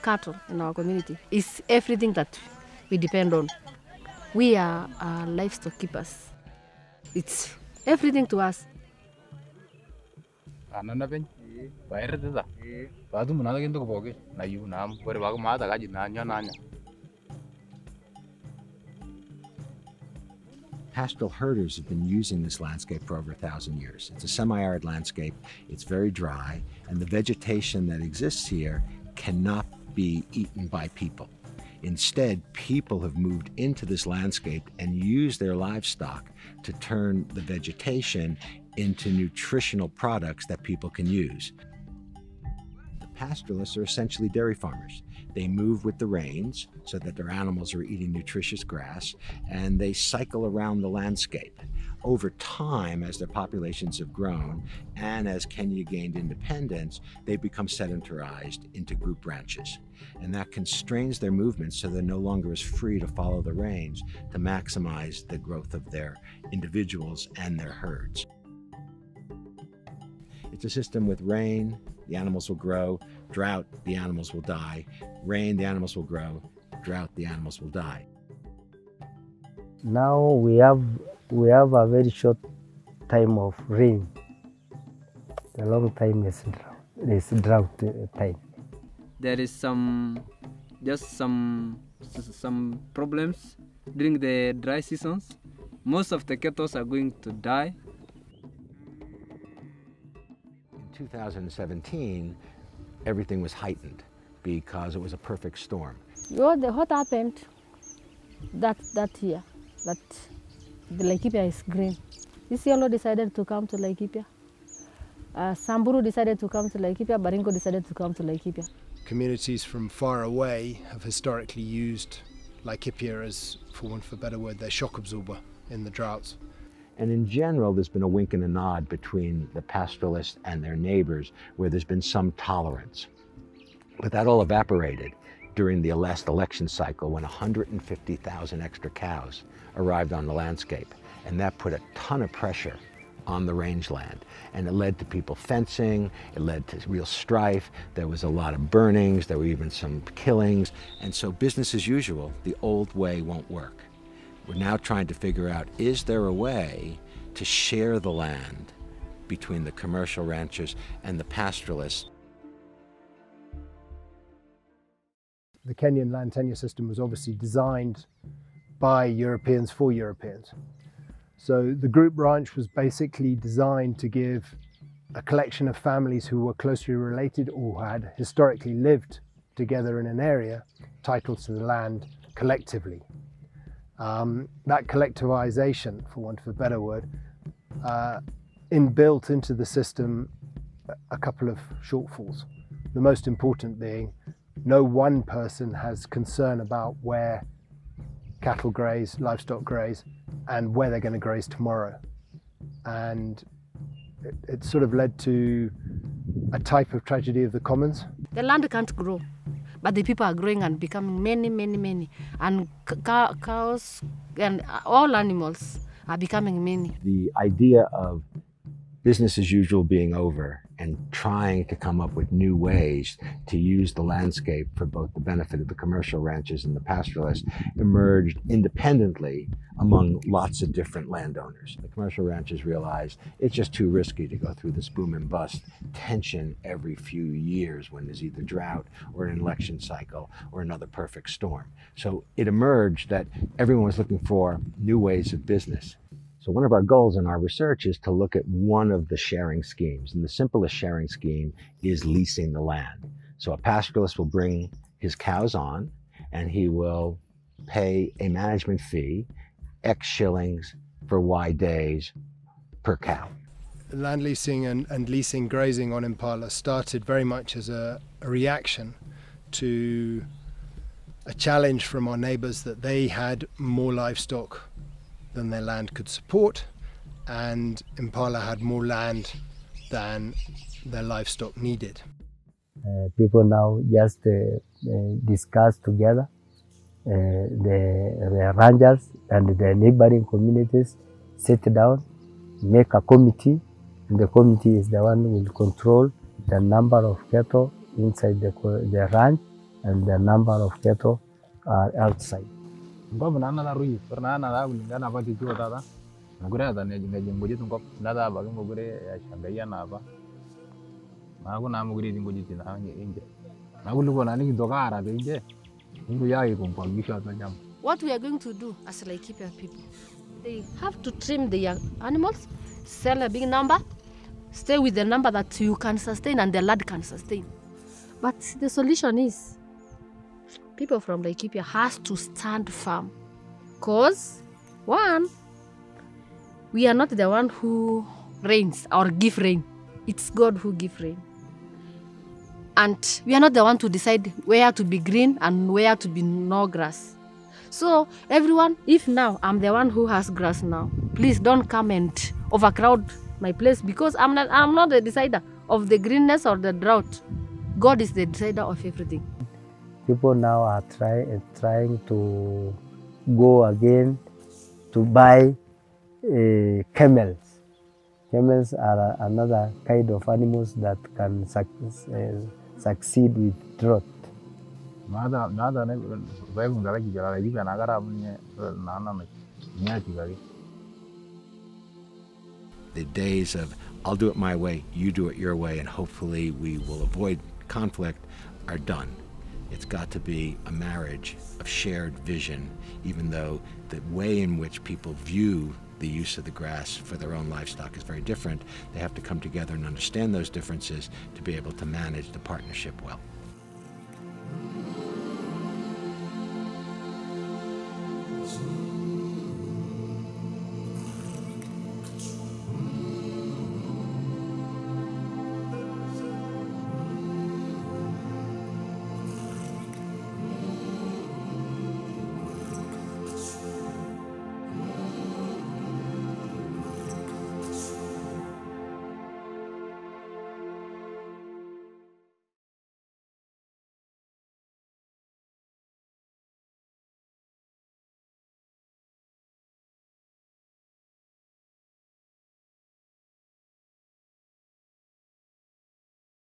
cattle in our community is everything that we depend on. We are livestock keepers. It's everything to us. Pastoral herders have been using this landscape for over 1,000 years. It's a semi-arid landscape, it's very dry, and the vegetation that exists here cannot be eaten by people. Instead, people have moved into this landscape and used their livestock to turn the vegetation into nutritional products that people can use. The pastoralists are essentially dairy farmers. They move with the rains so that their animals are eating nutritious grass, and they cycle around the landscape. Over time, as their populations have grown and as Kenya gained independence, they become sedentarized into group ranches. And that constrains their movements so they're no longer as free to follow the rains to maximize the growth of their individuals and their herds. It's a system with rain, the animals will grow; drought, the animals will die; rain, the animals will grow; drought, the animals will die. Now we have a very short time of rain. The long time is drought time. There is just some problems during the dry seasons. Most of the cattle are going to die. In 2017, everything was heightened because it was a perfect storm. What happened that year? That the Laikipia is green. Isiolo decided to come to Laikipia. Samburu decided to come to Laikipia. Baringo decided to come to Laikipia. Communities from far away have historically used Laikipia as, for want of a better word, their shock absorber in the droughts. And in general, there's been a wink and a nod between the pastoralists and their neighbors where there's been some tolerance. But that all evaporated during the last election cycle when 150,000 extra cows arrived on the landscape. And that put a ton of pressure on the rangeland. And it led to people fencing, it led to real strife, there was a lot of burnings, there were even some killings. And so business as usual, the old way won't work. We're now trying to figure out, is there a way to share the land between the commercial ranchers and the pastoralists? The Kenyan land tenure system was obviously designed by Europeans for Europeans. So the group ranch was basically designed to give a collection of families who were closely related or had historically lived together in an area titles to the land collectively. That collectivization, for want of a better word, inbuilt into the system a couple of shortfalls. The most important being no one person has concern about where cattle graze, livestock graze, and where they're going to graze tomorrow. And it sort of led to a type of tragedy of the commons. The land can't grow, but the people are growing and becoming many. And cows and all animals are becoming many. The idea of business as usual being over and trying to come up with new ways to use the landscape for both the benefit of the commercial ranchers and the pastoralists emerged independently among lots of different landowners. The commercial ranchers realized it's just too risky to go through this boom and bust tension every few years when there's either drought or an election cycle or another perfect storm. So it emerged that everyone was looking for new ways of business. So one of our goals in our research is to look at one of the sharing schemes. And the simplest sharing scheme is leasing the land. So a pastoralist will bring his cows on and he will pay a management fee, X shillings for Y days per cow. Land leasing and leasing grazing on Mpala started very much as a reaction to a challenge from our neighbours that they had more livestock than their land could support, and Mpala had more land than their livestock needed. People now just discuss together, the ranchers and the neighboring communities sit down, make a committee, and the committee is the one who will control the number of cattle inside the ranch and the number of cattle are outside. What we are going to do as Laikipia people, they have to trim their animals, sell a big number, stay with the number that you can sustain and the land can sustain. But the solution is people from Laikipia has to stand firm. Because, one, we are not the one who rains or give rain. It's God who gives rain. And we are not the one to decide where to be green and where to be no grass. So everyone, if now I'm the one who has grass now, please don't come and overcrowd my place, because I'm not the decider of the greenness or the drought. God is the decider of everything. People now are trying to go again to buy camels. Camels are another kind of animals that can succeed with drought. The days of I'll do it my way, you do it your way, and hopefully we will avoid conflict are done. It's got to be a marriage of shared vision, even though the way in which people view the use of the grass for their own livestock is very different. They have to come together and understand those differences to be able to manage the partnership well.